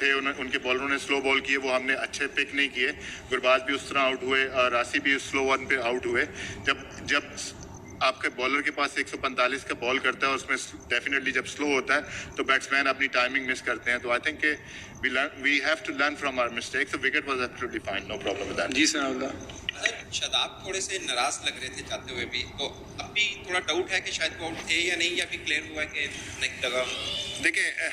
थे उनके बॉलरों ने स्लो बॉल किए, वो हमने अच्छे पिक नहीं किए। गुरबाज भी उस तरह आउट हुए, रासी भी स्लो वन पे आउट हुए। जब आपके बॉलर के पास 145 का बॉल करता है, उसमें डेफिनेटली जब स्लो होता है तो बैट्समैन अपनी टाइमिंग मिस करते हैं। तो I think we have to learn from our mistakes. The wicket was absolutely fine, no problem with that. जी सर, शादाब थोड़े से नाराज लग रहे थे जाते हुए भी, तो अब भी थोड़ा डाउट है कि शायद वो आउट थे या नहीं, या भी क्लियर हुआ कि नहीं लगा? देखिए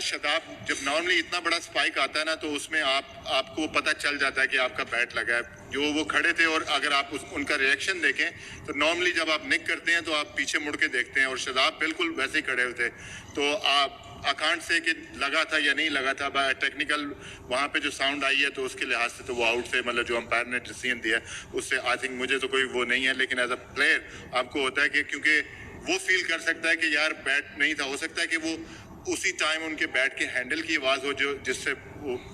शादाब, जब नॉर्मली इतना बड़ा स्पाइक आता है ना, तो उसमें आपको पता चल जाता है कि आपका बैट लगा है। जो वो खड़े थे, और अगर आप उनका रिएक्शन देखें तो नॉर्मली जब आप निक करते हैं तो आप पीछे मुड़ के देखते हैं, और शादाब बिल्कुल वैसे ही खड़े हुए थे। तो आप अकाउंट से कि लगा था या नहीं लगा था, टेक्निकल वहाँ पे जो साउंड आई है तो उसके लिहाज से तो वो आउट थे, मतलब जो अंपायर ने डिसीजन दिया उससे आई थिंक मुझे तो कोई वो नहीं है। लेकिन एज अ प्लेयर आपको होता है कि क्योंकि वो फील कर सकता है कि यार बैट नहीं था, हो सकता है कि वो उसी टाइम उनके बैट के हैंडल की आवाज़ हो जो जिससे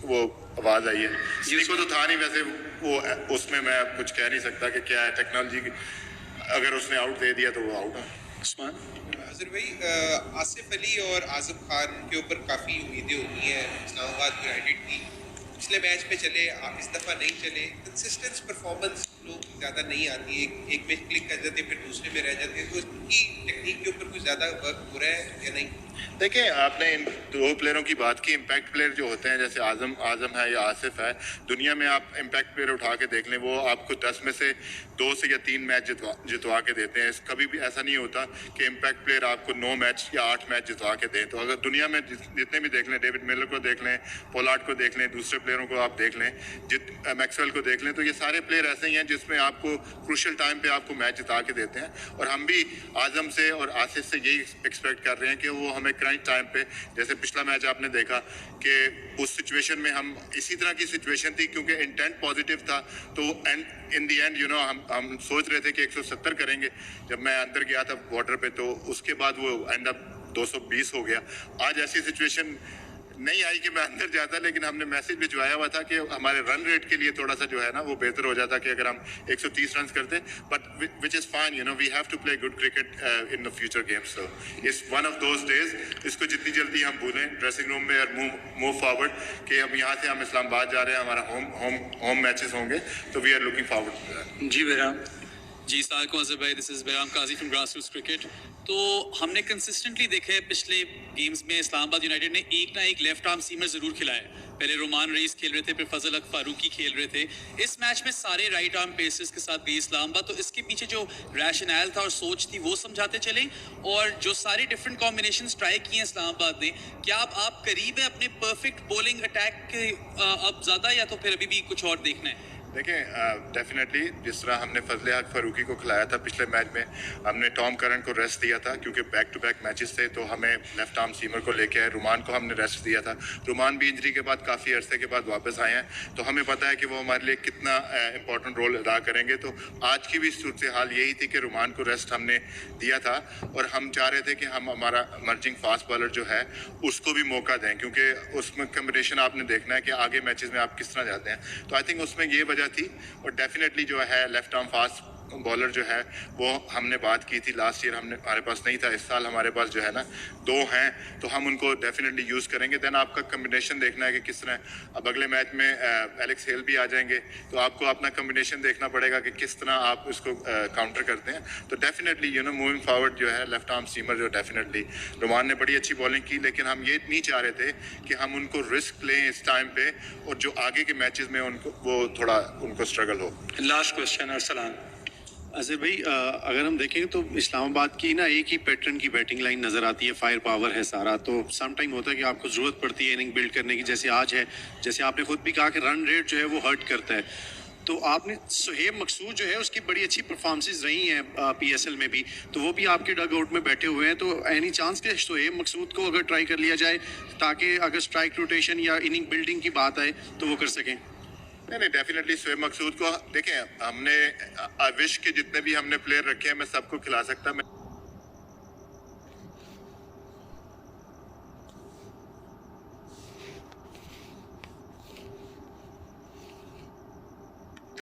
वो आवाज़ आई है। इसको तो था नहीं वैसे, वो उसमें मैं कुछ कह नहीं सकता कि क्या है टेक्नोलॉजी की, अगर उसने आउट दे दिया तो वो आउट है। उस्मान हजर भाई, आसिफ अली और आजम खान के ऊपर काफ़ी उम्मीदें होती हैं इस्लामाबाद यूनाइटेड की। पिछले मैच पे चले, इस दफ़ा नहीं चले। कंसिस्टेंट परफॉर्मेंस लोग ज़्यादा नहीं आती, एक मैच क्लिक कर जाते फिर दूसरे में रह जाते हैं। तो उनकी टेक्निक के ऊपर कुछ ज़्यादा वर्क हो रहा है या नहीं? देखिए, आपने इन दो प्लेयरों की बात की। इम्पैक्ट प्लेयर जो होते हैं जैसे आजम है या आसिफ है, दुनिया में आप इम्पैक्ट प्लेयर उठा के देख लें, वो आपको 10 में से 2 से या 3 मैच जितवा के देते हैं। कभी भी ऐसा नहीं होता कि इम्पैक्ट प्लेयर आपको 9 मैच या 8 मैच जितवा के दें। तो अगर दुनिया में जितने भी देख लें, डेविड मिलर को देख लें, पोलार्ड को देख लें, दूसरे प्लेयरों को आप देख लें, मैक्सवेल को देख लें, तो ये सारे प्लेयर ऐसे ही हैं जिसमें आपको क्रूशियल टाइम पे आपको मैच जिता के देते हैं। और हम भी आजम से और आसिफ से यही एक्सपेक्ट कर रहे हैं कि वो हमें क्राइट टाइम पे, जैसे पिछला मैच आपने देखा कि उस सिचुएशन में हम इसी तरह की सिचुएशन थी, क्योंकि इंटेंट पॉजिटिव था। तो एंड इन द एंड हम सोच रहे थे कि 170 करेंगे। जब मैं अंदर गया था बॉर्डर पे, तो उसके बाद वो एंड अप 220 हो गया। आज ऐसी सिचुएशन नहीं आई कि मैं अंदर जाता, लेकिन हमने मैसेज भिजवाया हुआ था कि हमारे रन रेट के लिए थोड़ा सा जो है ना वो बेहतर हो जाता कि अगर हम 130 रन करते। But which is fine, we have to play good cricket in the future games. So it's one of those days. इसको जितनी जल्दी हम भूलें ड्रेसिंग रूम में और मूव फॉरवर्ड कि हम यहाँ से हम इस्लामाबाद जा रहे हैं, हमारा होम मैचेस होंगे, तो we are looking forward to that. जी बेराम। जी सलाम भाई, this is Bairam Kazi from grassroots cricket. तो हमने कंसिस्टेंटली देखा है पिछले गेम्स में इस्लामाबाद यूनाइटेड ने एक ना एक लेफ्ट आर्म सीमर ज़रूर खिलाया है। पहले रोमान रईस खेल रहे थे, फिर फजल हक फारूकी खेल रहे थे। इस मैच में सारे राइट आर्म पेसर्स के साथ गई इस्लामाबाद। तो इसके पीछे जो रैशनल था और सोच थी वो समझाते चलें, और जो सारे डिफरेंट कॉम्बिनेशंस ट्राई किए हैं इस्लामाबाद ने, क्या आप करीब हैं अपने परफेक्ट बॉलिंग अटैक के अब ज़्यादा, या तो फिर अभी भी कुछ और देखना है? देखें, डेफिनेटली जिस तरह हमने फजल हक फारूकी को खिलाया था पिछले मैच में, हमने टॉम करन को रेस्ट दिया था क्योंकि बैक टू बैक मैचेस थे, तो हमें लेफ्ट आर्म सीमर को लेके आए। रुमान को हमने रेस्ट दिया था। रुमान भी इंजरी के बाद काफ़ी अरसे के बाद वापस आए हैं, तो हमें पता है कि वो हमारे लिए कितना इंपॉर्टेंट रोल अदा करेंगे। तो आज की भी सूरत हाल यही थी कि रुमान को रेस्ट हमने दिया था, और हम चाह रहे थे कि हम हमारा इमर्जिंग फास्ट बॉलर जो है उसको भी मौका दें, क्योंकि उसमें कम्बिनेशन आपने देखना है कि आगे मैचेस में आप किस तरह जाते हैं। तो आई थिंक उसमें ये वजह थी। और डेफिनेटली जो है लेफ्ट आर्म फास्ट बॉलर जो है वो हमने बात की थी लास्ट ईयर, हमारे पास नहीं था। इस साल हमारे पास जो है ना 2 हैं, तो हम उनको डेफिनेटली यूज़ करेंगे। देन आपका कम्बिनेशन देखना है कि किस तरह। अब अगले मैच में एलेक्स हेल भी आ जाएंगे, तो आपको अपना कम्बिनेशन देखना पड़ेगा कि किस तरह आप इसको काउंटर करते हैं। तो डेफिनेटली मूविंग फॉरवर्ड जो है लेफ्ट आर्म सीमर जो डेफिनेटली, रुमान ने बड़ी अच्छी बॉलिंग की, लेकिन हम ये नहीं चाह रहे थे कि हम उनको रिस्क लें इस टाइम पे, और जो आगे के मैचेस में उनको वो थोड़ा उनको स्ट्रगल हो। Last question Arsalan. अजहर भाई, अगर हम देखें तो इस्लामाबाद की ना एक ही पैटर्न की बैटिंग लाइन नज़र आती है, फायर पावर है सारा। तो सम टाइम होता है कि आपको ज़रूरत पड़ती है इनिंग बिल्ड करने की, जैसे आज है, जैसे आपने खुद भी कहा कि रन रेट जो है वो हर्ट करता है। तो आपने सुहेब मकसूद जो है उसकी बड़ी अच्छी परफॉर्मेंसेज रही हैं PSL में भी, तो वो भी आपके डग आउट में बैठे हुए हैं। तो एनी चांस कि सुहेब मकसूद को अगर ट्राई कर लिया जाए, ताकि अगर स्ट्राइक रोटेशन या इनिंग बिल्डिंग की बात आए तो वो कर सकें? नहीं, डेफिनेटली शुएब मकसूद को देखें, हमने विश के जितने भी हमने प्लेयर रखे हैं मैं सबको खिला सकता। मैं